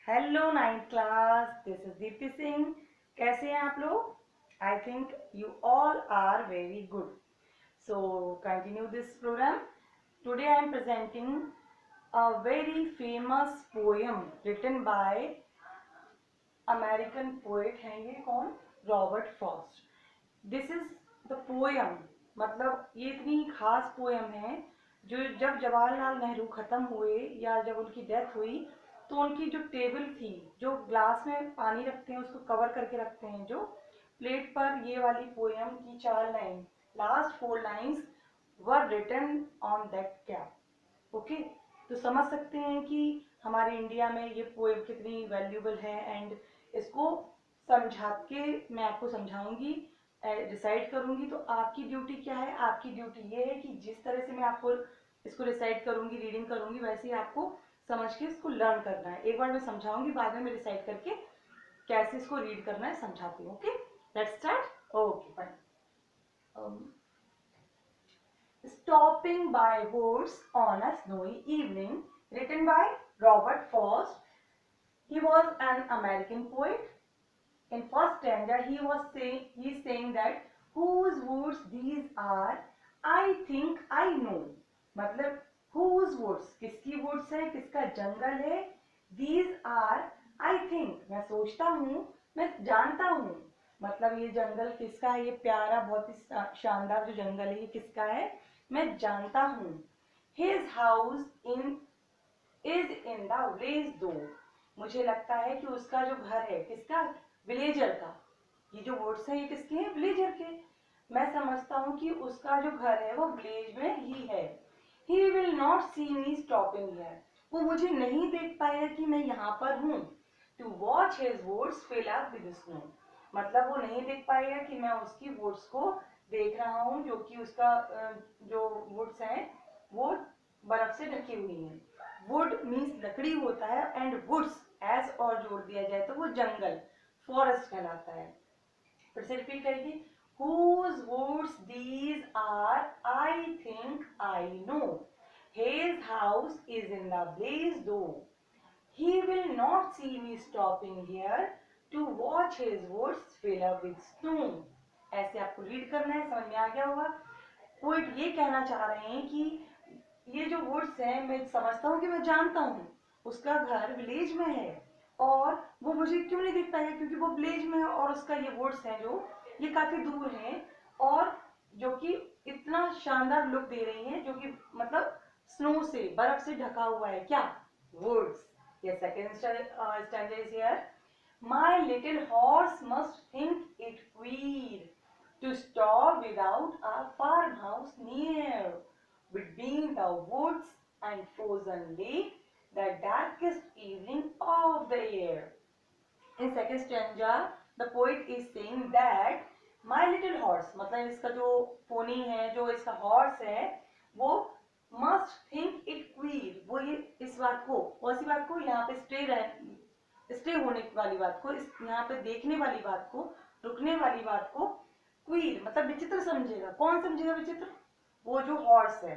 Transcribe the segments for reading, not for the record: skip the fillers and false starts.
Hello ninth class, this is Deepti Singh. कैसे हैं आप लोग? I think you all are very good. So continue this program. Today I am presenting a very famous poem written by American poet हैं। ये कौन? Robert Frost. This is the poem, मतलब ये इतनी खास पोएम है जो जब जवाहरलाल नेहरू खत्म हुए या जब उनकी डेथ हुई तो उनकी जो टेबल थी, जो ग्लास में पानी रखते हैं उसको कवर करके रखते हैं, जो प्लेट पर ये वाली पोएम की 4 line, last 4 lines were written on that cap. Okay, तो समझ सकते हैं कि हमारे इंडिया में ये पोएम कितनी वैल्यूबल है। एंड इसको समझा के मैं आपको समझाऊंगी, डिसाइड करूंगी। तो आपकी ड्यूटी क्या है? आपकी ड्यूटी ये है कि जिस तरह से मैं आपको इसको डिसाइड करूंगी, रीडिंग करूंगी, वैसे ही आपको समझ के इसको लर्न करना है। एक बार मैं समझाऊंगी, बाद में मैं डिसाइड करके कैसे इसको रीड करना है समझाती हूँ। Okay, let's start. Okay fine. Stopping by Woods on a Snowy Evening, written by Robert Frost. He was an American poet. In first stanza, he is saying that whose woods these are, I think I know. मतलब whose woods, किसकी woods है, किसका जंगल है। These are, I think, मैं सोचता हूँ, मैं जानता हूँ। मतलब ये जंगल किसका है, ये प्यारा बहुत ही शानदार जो जंगल है, ये किसका है, मैं जानता हूँ। His house is in the village though. मुझे लगता है कि उसका जो घर है, किसका? विलेजर का। ये जो वर्ड्स है ये किसके हैं? विलेजर के। मैं समझता हूँ कि उसका जो घर है वो विलेज में ही है। He will not see me stopping here. वो मुझे नहीं देख पाएगा कि मैं यहाँ पर हूँ। To watch his woods fill up with snow. मतलब वो नहीं देख पाएगा कि मैं उसकी वुड्स को देख रहा हूँ, जो कि उसका जो वुड्स हैं वो बर्फ से ढकी हुई हैं। वुड मीन्स लकड़ी होता है, एंड वुड्स एज और जोड़ दिया जाए तो वो जंगल, फॉरेस्ट कहलाता है। फिर से रिपीट करेंगे। Whose woods these are, I think I know. His house is in the village though. He will not see me stopping here to watch his woods fill up with snow. ऐसे आपको read करना है, समझ में आ गया होगा। Poet ये कहना चाह रहे हैं कि ये जो वुड्स है, मैं समझता हूँ कि मैं जानता हूँ उसका घर विलेज में है, और वो मुझे क्यों नहीं दिख पाएगा, क्योंकि वो विलेज में है और उसका ये वुड्स है जो ये काफी दूर है, और जो कि इतना शानदार लुक दे रही है, जो कि मतलब स्नो से, बर्फ से ढका हुआ है। क्या? वुड्स। ये second stanza is here. My little horse must think it queer to stop without a farmhouse near, between the woods and frozen lake, the darkest evening of the year. In second stanza, the poet is saying that my little horse, मतलब इसका जो pony है, जो इसका horse है, वो must think it queer, वो ये इस बात को, कौन सी बात को, यहाँ पे स्टे होने वाली बात को, यहाँ पे देखने वाली बात को, रुकने वाली बात को क्वीर मतलब विचित्र समझेगा। कौन समझेगा विचित्र? वो जो हॉर्स है।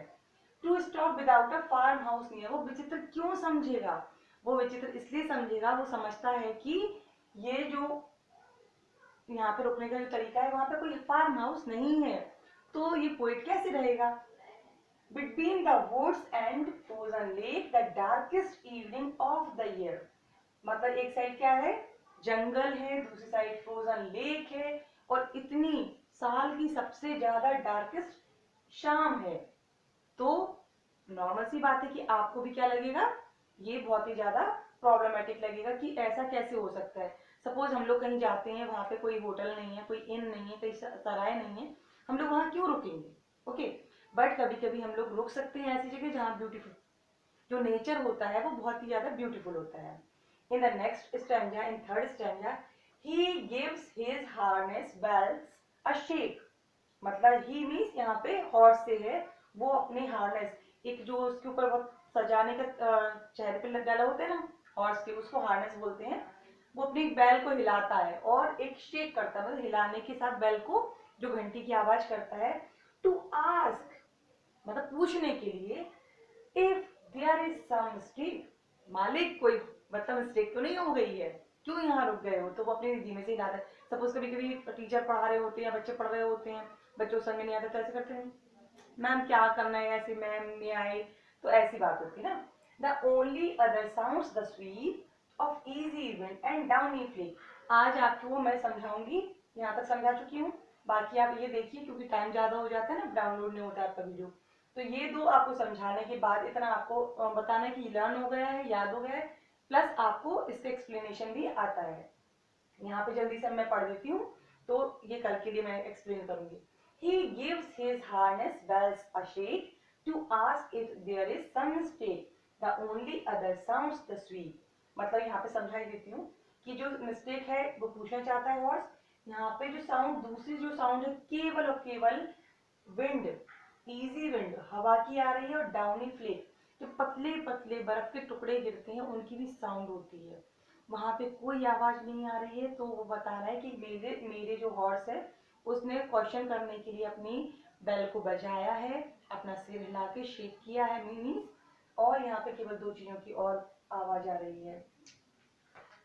To stop without a farm house near, वो विचित्र क्यों समझेगा? वो विचित्र इसलिए समझेगा, वो समझता है कि ये जो यहाँ पे रुकने का जो तरीका है, वहां पे कोई फार्म हाउस नहीं है, तो ये पोइट कैसे रहेगा? Between the woods and frozen lake, the darkest evening of the year. मतलब एक साइड क्या है? जंगल है, दूसरी साइड फ्रोजन लेक है, और इतनी साल की सबसे ज्यादा डार्केस्ट शाम है। तो नॉर्मल सी बात है कि आपको भी क्या लगेगा, ये बहुत ही ज्यादा प्रॉब्लमेटिक लगेगा कि ऐसा कैसे हो सकता है। सपोज हम लोग कहीं जाते हैं, वहां पे कोई होटल नहीं है, कोई इन नहीं है, कोई सराय नहीं है, हम लोग वहां क्यों रुकेंगे? ओके, बट कभी कभी हम लोग रुक सकते हैं ऐसी जगह जहाँ ब्यूटीफुल जो नेचर होता है वो बहुत ही ज्यादा ब्यूटीफुल होता है। In the next stanza, in third stanza, he gives his harness bells a shake. मतलब he means यहाँ पे हॉर्स से है, वो अपने हार्नेस, एक जो उसके ऊपर वो सजाने का चेहरे पे लग डाला होता है ना हॉर्स के, उसको हार्नेस बोलते हैं। वो अपनी बैल को हिलाता है और एक शेक करता है, मतलब हिलाने के साथ बैल को जो घंटी की आवाज करता है। टू आस्क मतलब पूछने के लिए, if there is some mistake, मालिक कोई मतलब मिस्टेक तो नहीं हो गई है, क्यों यहाँ रुक गए हो, तो वो अपने धीमे से हिलाता है। सपोज कभी कभी टीचर पढ़ा रहे होते हैं या बच्चे पढ़ रहे होते हैं, बच्चों को समझ नहीं आता तो ऐसे करते हैं, मैम क्या करना है, ऐसे मैम नहीं आई, तो ऐसी बात होती है ना। The only other sounds the sweep of easy wind and downy flake. आज आपको मैं समझाऊंगी, यहाँ तक समझा चुकी हूँ, बाकी आप ये देखिए क्योंकि टाइम ज्यादा हो जाता है ना, डाउनलोड नहीं होता आपका वीडियो। तो ये दो आपको समझाने के बाद इतना आपको बताना है कि लर्न हो गया है, याद हो गया है, प्लस आपको इसका एक्सप्लेनेशन भी आता है। यहाँ पे जल्दी से मैं पढ़ देती हूँ, तो ये कल के लिए मैं एक्सप्लेन करूंगी। He gives his harness bells a shake to ask if there is some mistake. The only other sounds the sweep. मतलब यहाँ पे समझाई देती हूँ कि जो मिस्टेक है वो पूछना चाहता है हॉर्स। यहाँ पे जो साउंड, दूसरी जो साउंड है केवल और केवल विंड, इजी विंड हवा की आ रही है, और डाउनी फ्लेक जो पतले पतले बर्फ के टुकड़े गिरते हैं उनकी भी साउंड होती है। वहां पे कोई आवाज नहीं आ रही है, तो वो बता रहा है कि मेरे मेरे जो हॉर्स है उसने क्वेश्चन करने के लिए अपनी बेल को बजाया है, अपना सिर हिला के शेक किया है मीन्स, और यहाँ पे केवल दो चीजों की और आवाज आ रही है।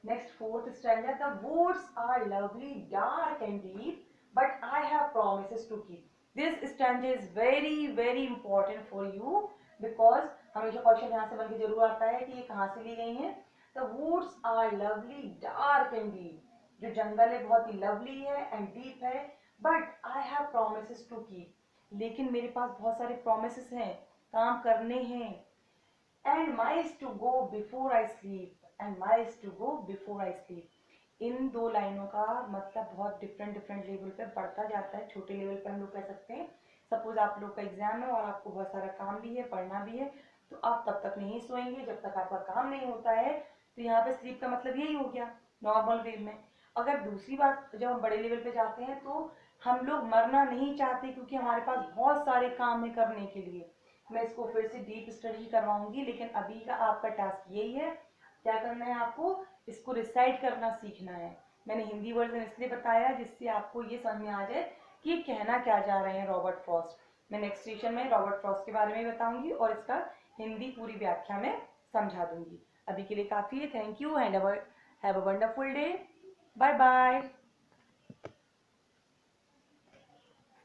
Next fourth stanza, the woods are lovely dark and deep but I have promises to keep. This stanza is very very important for you because हमेशा क्वेश्चन यहाँ से बन के जरूर आता है कि ये कहाँ से ली गई है। The woods are lovely dark and deep, जो जंगल है बहुत ही लवली है एंड डीप है, but I have promises to keep, लेकिन मेरे पास बहुत सारे प्रोमिसेस हैं, काम करने हैं। And miles to go before I sleep, and miles to go before I sleep. इन दो लाइनों का मतलब बहुत डिफरेंट डिफरेंट लेवल पे बढ़ता जाता है। छोटे लेवल पे हम लोग कह सकते हैं, सपोज आप लोग का एग्जाम है और आपको बहुत सारा काम भी है, पढ़ना भी है, तो आप तब तक नहीं सोएंगे जब तक आपका काम नहीं होता है। तो यहाँ पे स्लीप का मतलब यही हो गया नॉर्मल वे में। अगर दूसरी बात, जब हम बड़े लेवल पे जाते हैं तो हम लोग मरना नहीं चाहते क्योंकि हमारे पास बहुत सारे काम है करने के लिए। मैं इसको फिर से डीप स्टडी करवाऊंगी, लेकिन अभी का आपका टास्क यही है, क्या करना है आपको, इसको रिसाइट करना सीखना है। मैंने हिंदी वर्जन इसलिए बताया जिससे आपको ये समझ में आ जाए कि ये कहना क्या जा रहे हैं रॉबर्ट फ्रॉस्ट। मैं नेक्स्ट सेशन में रॉबर्ट फ्रॉस्ट के बारे में बताऊंगी और इसका हिंदी पूरी व्याख्या में समझा दूंगी। अभी के लिए काफी है। Thank you and have a wonderful day. Bye bye.